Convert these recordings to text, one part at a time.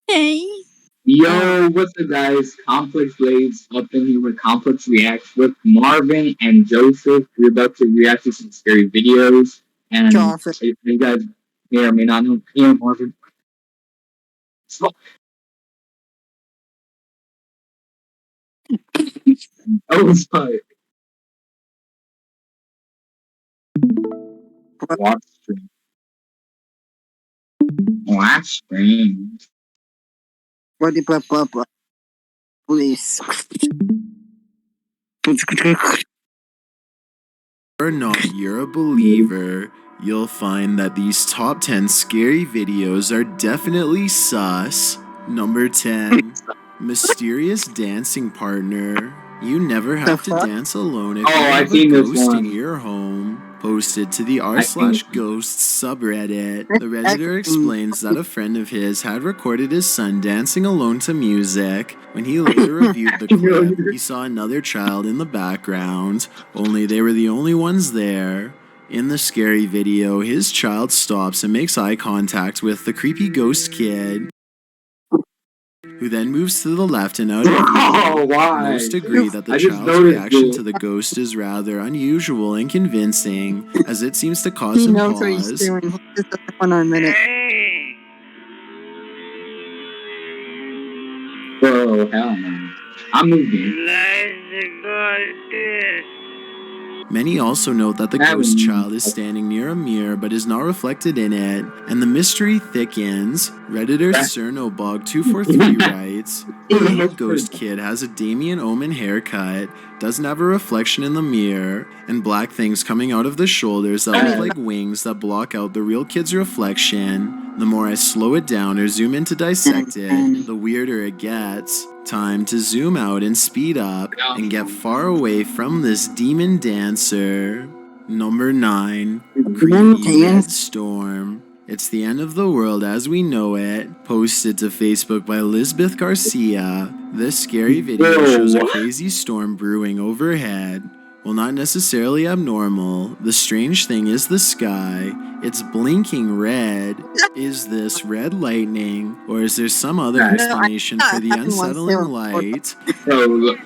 Hey. Yo, what's up, guys? Complex Blades up in here with Complex Reacts with Marvin and Joseph. We're about to react to some scary videos, and Joseph. you guys may or may not know, yeah, Marvin. So, oh, sorry. Watch stream. Watch stream. Blah, blah, blah, blah. Please. Or not, you're a believer, you'll find that these top 10 scary videos are definitely sus. Number 10, Mysterious Dancing Partner. You never have to fuck? dance alone if Oh, you I've have a seen this ghost in one. your home. Posted to the I think r/ghosts subreddit, the Redditor explains that a friend of his had recorded his son dancing alone to music. When he later reviewed the clip, he saw another child in the background, only they were the only ones there. In the scary video, his child stops and makes eye contact with the creepy ghost kid, who then moves to the left and out of oh, view. why? Most agree that the I just child's noticed reaction it. to the ghost is rather unusual and convincing, as it seems to cause He him knows what he's pause. doing. He just doesn't want to admit it. Bro, hell no. I'm moving. Many also note that the That ghost was- child is standing near a mirror but is not reflected in it, and the mystery thickens. Redditor Cernobog243 writes, the little ghost kid has a Damien Omen haircut, doesn't have a reflection in the mirror, and black things coming out of the shoulders that look like wings that block out the real kid's reflection. The more I slow it down or zoom in to dissect it, the weirder it gets. Time to zoom out and speed up and get far away from this demon dancer. Number 9, Creepy Red Storm. It's the end of the world as we know it. Posted to Facebook by Lisbeth Garcia. This scary video shows a crazy storm brewing overhead. While not necessarily abnormal, the strange thing is the sky. It's blinking red. Is this red lightning, or is there some other explanation for the unsettling light? Bro, look,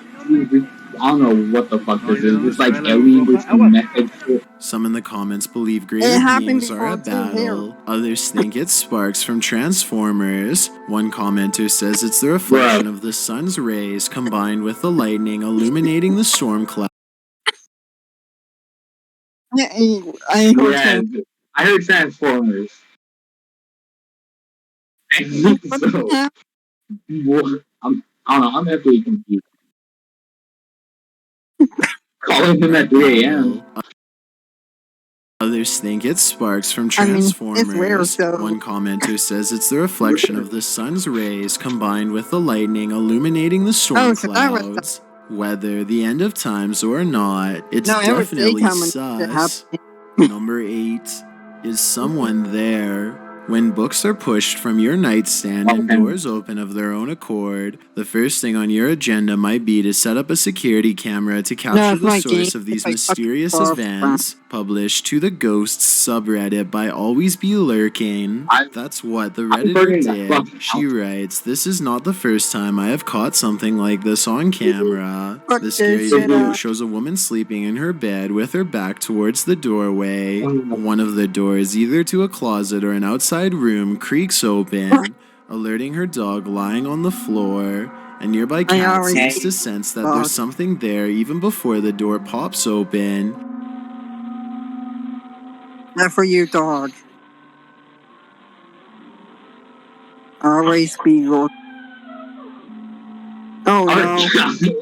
I don't know what the fuck this is. It's like alien versus method shit. Some in the comments believe greater happened beings are before at too, battle. Others think it's sparks from Transformers. One commenter says it's the reflection of the sun's rays combined with the lightning illuminating the storm cloud. Yeah, I heard Yeah, him. I heard Transformers. I think so. Well, I don't know, I'm heavily confused. Calling him at 3 a.m. Others think it's sparks from I mean, it's Transformers. rare, so- One commenter says it's the reflection of the sun's rays combined with the lightning illuminating the storm so that was- clouds. Whether the end of times or not, it's No, it was definitely daytime when it sus. happened. Number 8, is someone there? When books are pushed from your nightstand and doors open of their own accord, the first thing on your agenda might be to set up a security camera to capture it's the not source game. of these It's like mysterious fucking events. Published to the Ghosts subreddit by Always Be Lurking. That's what the Redditor did. She writes, this is not the first time I have caught something like this on camera. The scary video shows a woman sleeping in her bed with her back towards the doorway. One of the doors, either to a closet or an outside room, creaks open, alerting her dog lying on the floor. A nearby cat seems to sense that there's something there even before the door pops open. Not for you, dog. Always be your. Oh no.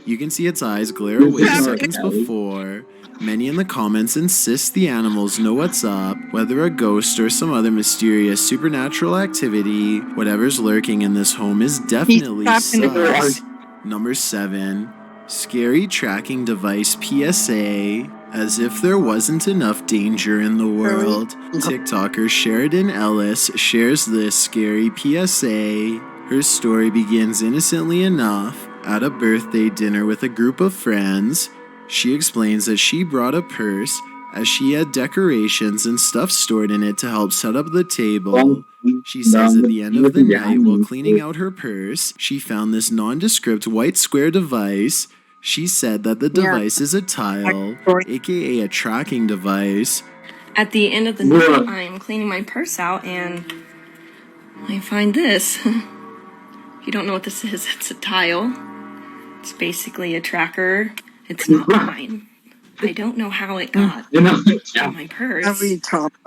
You can see its eyes glare away seconds before. Many in the comments insist the animals know what's up, whether a ghost or some other mysterious supernatural activity. Whatever's lurking in this home is definitely sus. Number 7, Scary Tracking Device PSA. As if there wasn't enough danger in the world, TikToker Sheridan Ellis shares this scary PSA. Her story begins innocently enough. At a birthday dinner with a group of friends, she explains that she brought a purse as she had decorations and stuff stored in it to help set up the table. She says at the end of the night, while cleaning out her purse, she found this nondescript white square device. She said that the device is a tile, aka a tracking device. At the end of the night, I'm cleaning my purse out and I find this. If you don't know what this is, it's a tile. It's basically a tracker. It's not mine. I don't know how it got in my purse.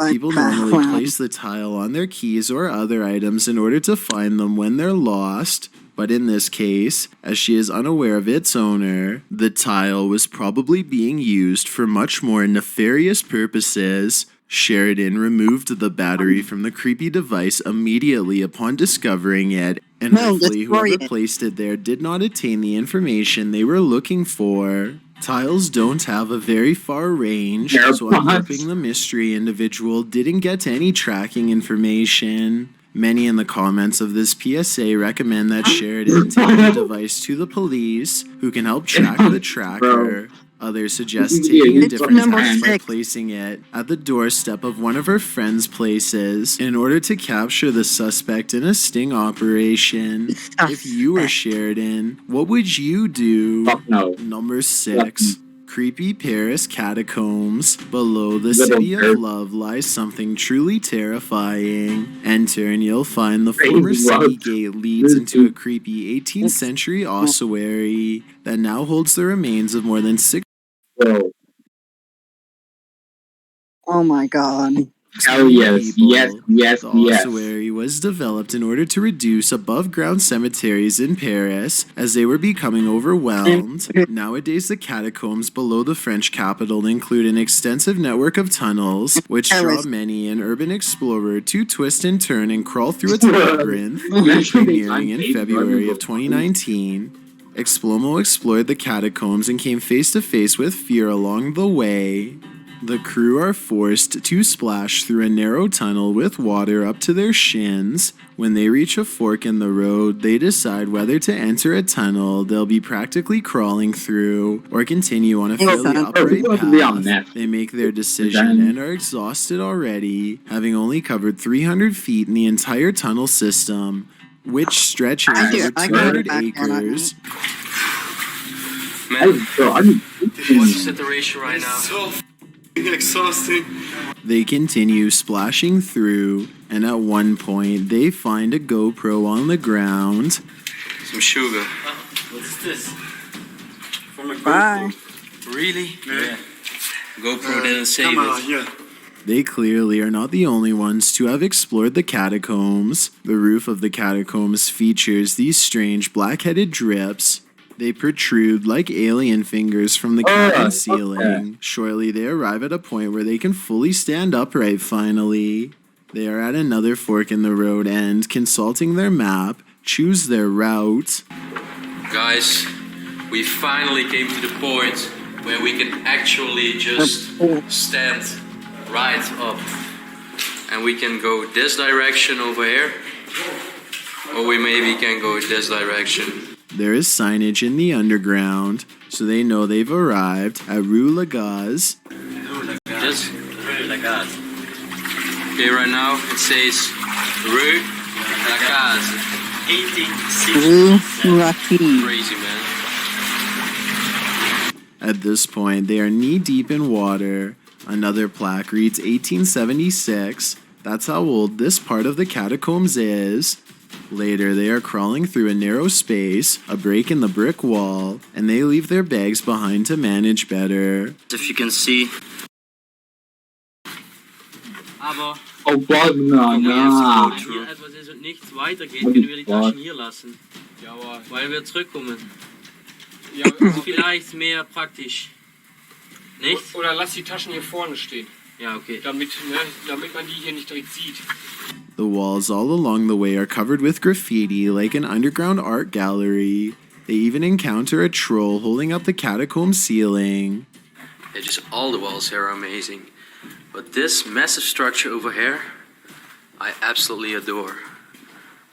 People normally place the tile on their keys or other items in order to find them when they're lost. But in this case, as she is unaware of its owner, the tile was probably being used for much more nefarious purposes. Sheridan removed the battery from the creepy device immediately upon discovering it, and hopefully whoever placed it there did not attain the information they were looking for. Tiles don't have a very far range, so I'm hoping the mystery individual didn't get any tracking information. Many in the comments of this PSA recommend that Sheridan take the device to the police, who can help track the tracker. Others suggest taking a different tack by placing it at the doorstep of one of her friends' places in order to capture the suspect in a sting operation. If you were Sheridan, what would you do? Number 6. Creepy Paris catacombs. Below the city of love lies something truly terrifying. Enter and you'll find the former city gate leads into a creepy 18th century ossuary that now holds the remains of more than 6. Oh my god. Oh yes. The ossuary was developed in order to reduce above-ground cemeteries in Paris as they were becoming overwhelmed. Nowadays, the catacombs below the French capital include an extensive network of tunnels, which draw many an urban explorer to twist and turn and crawl through its labyrinth. Premiering in February of 2019. Explomo explored the catacombs and came face to face with fear along the way. The crew are forced to splash through a narrow tunnel with water up to their shins. When they reach a fork in the road, they decide whether to enter a tunnel they'll be practically crawling through or continue on a fairly upright path. They make their decision and are exhausted already, having only covered 300 feet in the entire tunnel system, which stretches over 200 acres. Man, what's the ratio right now? Exhausting. They continue splashing through, and at one point they find a GoPro on the ground. Some sugar. What's this? From a GoPro. Bye. Really? Yeah. GoPro didn't save it. Yeah. They clearly are not the only ones to have explored the catacombs. The roof of the catacombs features these strange black-headed drips. They protrude like alien fingers from the cabin ceiling. Shortly, they arrive at a point where they can fully stand upright finally. They are at another fork in the road and, consulting their map, choose their route. Guys, we finally came to the point where we can actually just stand right up. And we can go this direction over here, or we maybe can go this direction. There is signage in the underground, so they know they've arrived at Rue Lagaz. Just okay, right now it says Rue Lagaz. 1860. Crazy, man. At this point, they are knee-deep in water. Another plaque reads 1876. That's how old this part of the catacombs is. Later, they are crawling through a narrow space, a break in the brick wall, and they leave their bags behind to manage better. If you can see. Aber Oh Gott, na. hier etwas ist und nichts weitergeht, können wir die Taschen hier lassen. Ja, aber weil wir zurückkommen. Ja, ist vielleicht mehr praktisch. Nicht? Oder lass die Taschen hier vorne stehen, Ja, okay. damit man die hier nicht direkt sieht. The walls all along the way are covered with graffiti like an underground art gallery. They even encounter a troll holding up the catacomb ceiling. Yeah, just all the walls here are amazing. But this massive structure over here, I absolutely adore.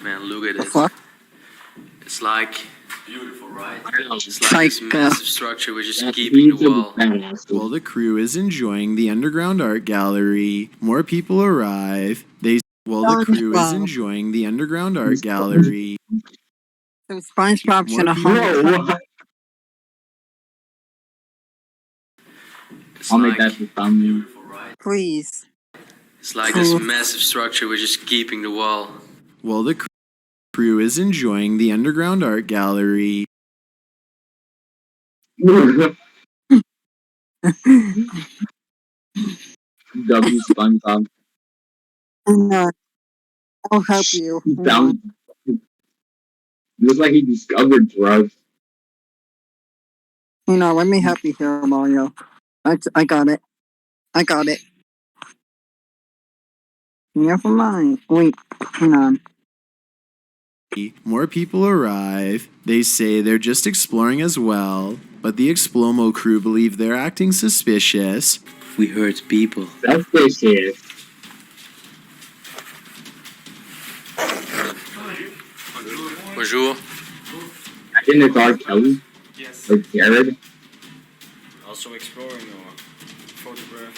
Man, look at it. Fuck. It's like Beautiful, right? It's Psych, like this massive structure which is That's keeping the huge of wall. a badass. While the crew is enjoying the underground art gallery, more people arrive. While the crew is enjoying the underground art gallery, So SpongeBob should have More hung. Whoa, what? It's I'll like make that the thumbnail. beautiful, right? Please. It's like this massive structure which is keeping the wall. while the crew is enjoying the underground art gallery, W SpongeBob. No, I'll help you. Sounds looks like he discovered drugs. Let me help you here, Mario. I got it. I got it. Never mind. Wait, hang on. more people arrive. They say they're just exploring as well, but the Explomo crew believe they're acting suspicious. We hurt people. That's this. Bonjour. I think it's R. Kelly Yes. or Jared. Also exploring or photograph.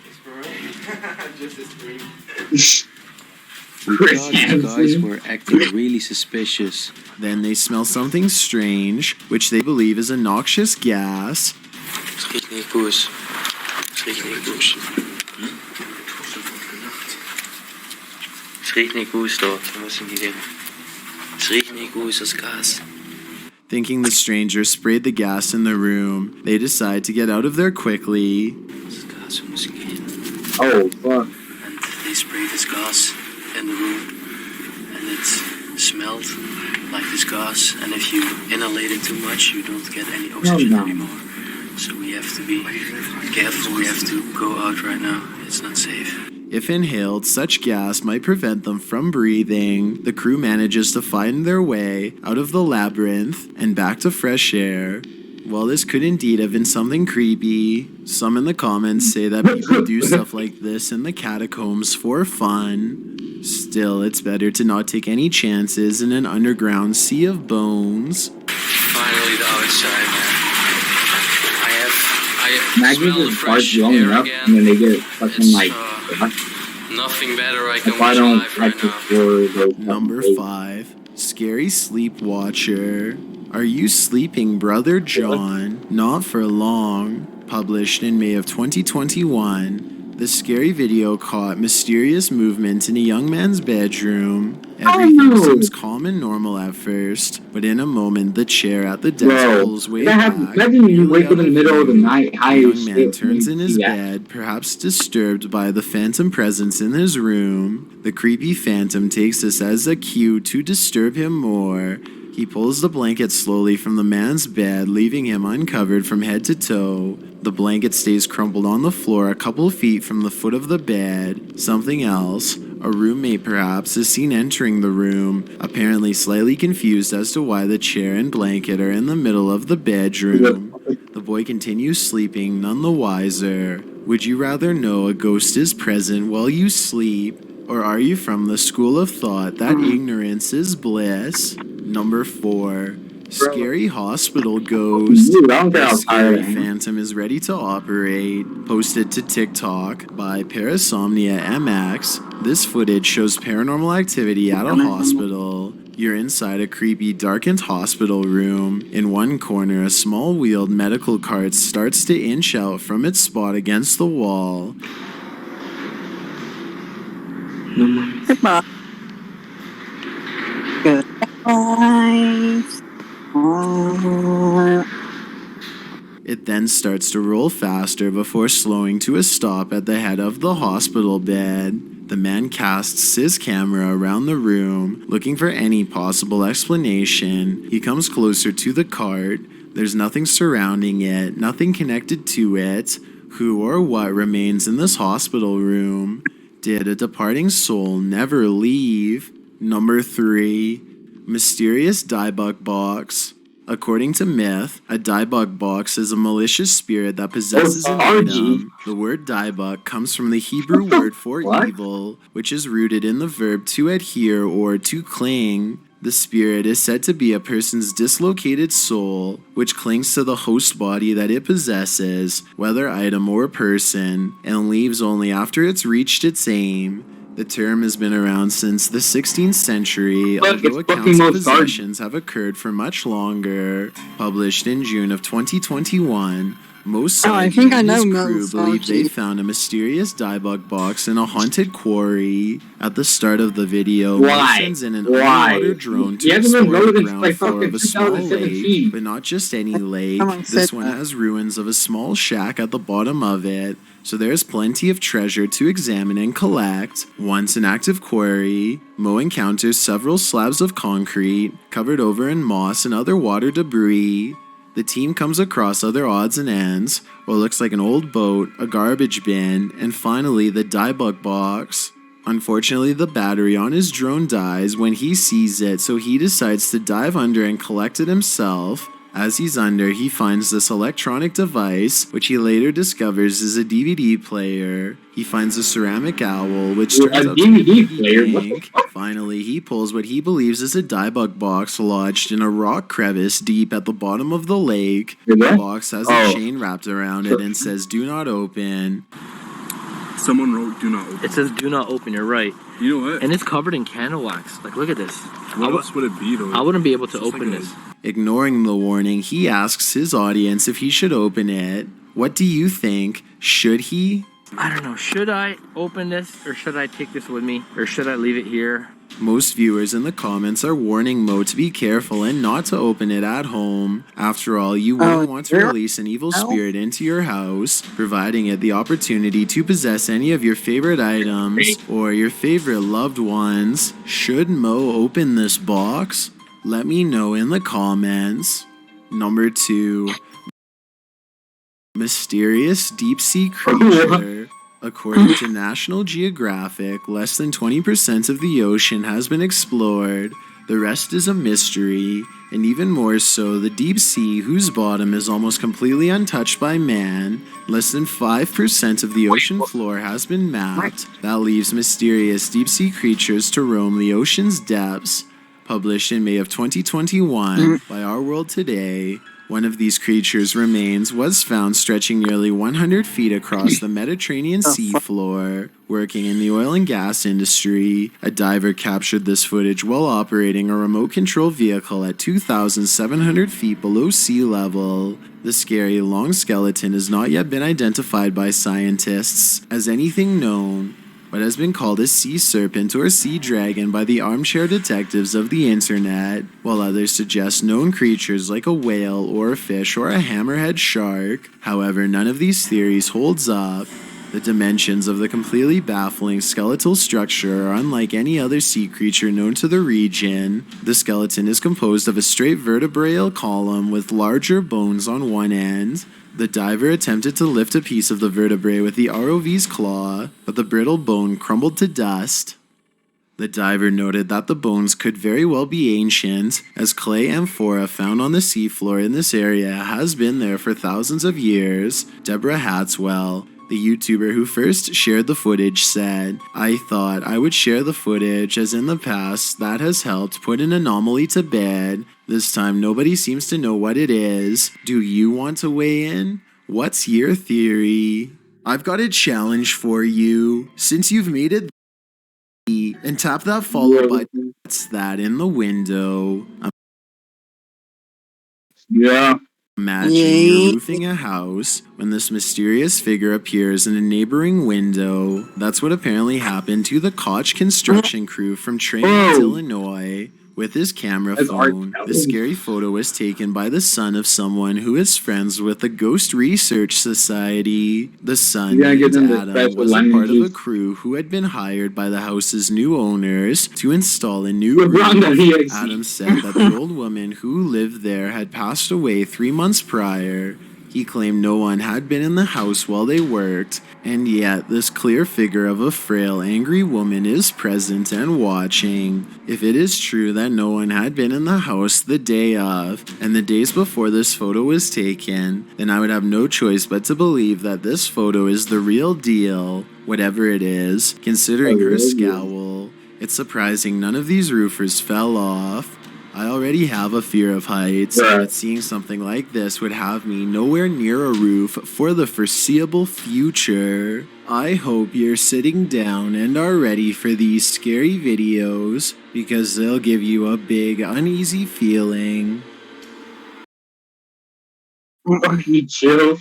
Exploring. Just a stream. Chris These guys Hansen. were acting really suspicious. Then they smell something strange, which they believe is a noxious gas. Het riecht niet goed. Het riecht niet goed. Het riecht niet goed dort. Wir müssen hier hin. Het riecht nicht gut, das Gas. Thinking the stranger sprayed the gas in the room, they decide to get out of there quickly. Das Gas, wir müssen gehen. Oh fuck. And they sprayed this gas in the room. And it smelled like this gas. And if you inhalate it too much, you don't get any oxygen anymore. So we have to be careful. We have to go out right now. It's not safe. If inhaled, such gas might prevent them from breathing. The crew manages to find their way out of the labyrinth and back to fresh air. While this could indeed have been something creepy, some in the comments say that people do stuff like this in the catacombs for fun. Still, it's better to not take any chances in an underground sea of bones. Finally, the outside, man. I Imagine smell the just start fresh blowing air up again. and then they get fucking It's, like. Nothing better I If can I watch don't live right like to now. explore those Number fucking 5. Scary Sleepwatcher. Are you sleeping, Brother John? Not for long. Published in May of 2021. The scary video caught mysterious movement in a young man's bedroom. Everything seems calm and normal at first, but in a moment the chair at the desk Bro, pulls way that back. happens. Imagine you nearly wake up out in the of middle of the view. night, high The as young man shit, turns and in you his see that. bed, perhaps disturbed by the phantom presence in his room. The creepy phantom takes this as a cue to disturb him more. He pulls the blanket slowly from the man's bed, leaving him uncovered from head to toe. The blanket stays crumpled on the floor a couple feet from the foot of the bed. Something else, a roommate perhaps, is seen entering the room, apparently slightly confused as to why the chair and blanket are in the middle of the bedroom. The boy continues sleeping, none the wiser. Would you rather know a ghost is present while you sleep, or are you from the school of thought that ignorance is bliss? Number 4. Scary Hospital Ghost. Dude, I don't care how The scary tired I am. phantom is ready to operate. Posted to TikTok by Parasomnia MX. This footage shows paranormal activity at a hospital. You're inside a creepy, darkened hospital room. In one corner, a small wheeled medical cart starts to inch out from its spot against the wall. Goodbye. Goodbye. It then starts to roll faster before slowing to a stop at the head of the hospital bed. The man casts his camera around the room, looking for any possible explanation. He comes closer to the cart. There's nothing surrounding it, nothing connected to it. Who or what remains in this hospital room? Did a departing soul never leave? Number 3. Mysterious diebuck box. According to myth, a diebug box is a malicious spirit that possesses an RG. item. The word diebug comes from the Hebrew word for What? evil, which is rooted in the verb to adhere or to cling. The spirit is said to be a person's dislocated soul, which clings to the host body that it possesses, whether item or person, and leaves only after it's reached its aim. The term has been around since the 16th century, although accounts of possessions have occurred for much longer. Published in June of 2021, most I Sargi think I and know his Mel crew believe they Sargi. found a mysterious diebug box in a haunted quarry. At the start of the video, Mo Why? sends in an Why? underwater drone He to hasn't been explore the loaded ground like floor fucking of a small 2017. lake, but not just any lake. Someone said This one that. has ruins of a small shack at the bottom of it, so there's plenty of treasure to examine and collect. Once an active quarry, Mo encounters several slabs of concrete covered over in moss and other water debris. The team comes across other odds and ends, what looks like an old boat, a garbage bin, and finally the diebug box. Unfortunately, the battery on his drone dies when he sees it, so he decides to dive under and collect it himself. As he's under, he finds this electronic device, which he later discovers is a DVD player. He finds a ceramic owl, which turns out to be DVD player? What the pink. Finally, he pulls what he believes is a diebug box lodged in a rock crevice deep at the bottom of the lake. The box has a chain wrapped around it and says, "Do not open." Someone wrote, "Do not open." It says do not open, you're right. You know what? And it's covered in candle wax. Like, look at this. What else would it be, though? I wouldn't be able to It's just open like a- this. Ignoring the warning, he asks his audience if he should open it. What do you think? Should he? I don't know. Should I open this, or should I take this with me, or should I leave it here? Most viewers in the comments are warning Mo to be careful and not to open it at home. After all, you wouldn't want to release an evil spirit into your house, providing it the opportunity to possess any of your favorite items or your favorite loved ones. Should Mo open this box? Let me know in the comments. Number 2. Mysterious deep-sea creature. According to National Geographic, less than 20% of the ocean has been explored. The rest is a mystery, and even more so the deep sea, whose bottom is almost completely untouched by man. Less than 5% of the ocean floor has been mapped. That leaves mysterious deep-sea creatures to roam the ocean's depths. Published in May of 2021 by Our World Today. One of these creatures' remains was found stretching nearly 100 feet across the Mediterranean seafloor. Working in the oil and gas industry, a diver captured this footage while operating a remote control vehicle at 2,700 feet below sea level. The scary long skeleton has not yet been identified by scientists as anything known, but has been called a sea serpent or sea dragon by the armchair detectives of the internet, while others suggest known creatures like a whale or a fish or a hammerhead shark. However, none of these theories holds up. The dimensions of the completely baffling skeletal structure are unlike any other sea creature known to the region. The skeleton is composed of a straight vertebral column with larger bones on one end. The diver attempted to lift a piece of the vertebrae with the ROV's claw, but the brittle bone crumbled to dust. The diver noted that the bones could very well be ancient, as clay amphora found on the seafloor in this area has been there for thousands of years. Deborah Hatswell, the YouTuber who first shared the footage, said, "I thought I would share the footage, as in the past that has helped put an anomaly to bed. This time nobody seems to know what it is. Do you want to weigh in? What's your theory?" I've got a challenge for you. Since you've made it and tap that follow button that's that in the window. Yeah. Imagine you're roofing a house when this mysterious figure appears in a neighboring window. That's what apparently happened to the Koch construction crew from Tremont, Illinois. With his camera phone, the scary photo was taken by the son of someone who is friends with the Ghost Research Society. The son, named Adam, was a part of a crew who had been hired by the house's new owners to install a new roof. Adam said that the old woman who lived there had passed away 3 months prior. He claimed no one had been in the house while they worked, and yet this clear figure of a frail, angry woman is present and watching. If it is true that no one had been in the house the day of, and the days before this photo was taken, then I would have no choice but to believe that this photo is the real deal, whatever it is. Considering her scowl, it's surprising none of these roofers fell off. I already have a fear of heights, but seeing something like this would have me nowhere near a roof for the foreseeable future. I hope you're sitting down and are ready for these scary videos, because they'll give you a big uneasy feeling. You chill.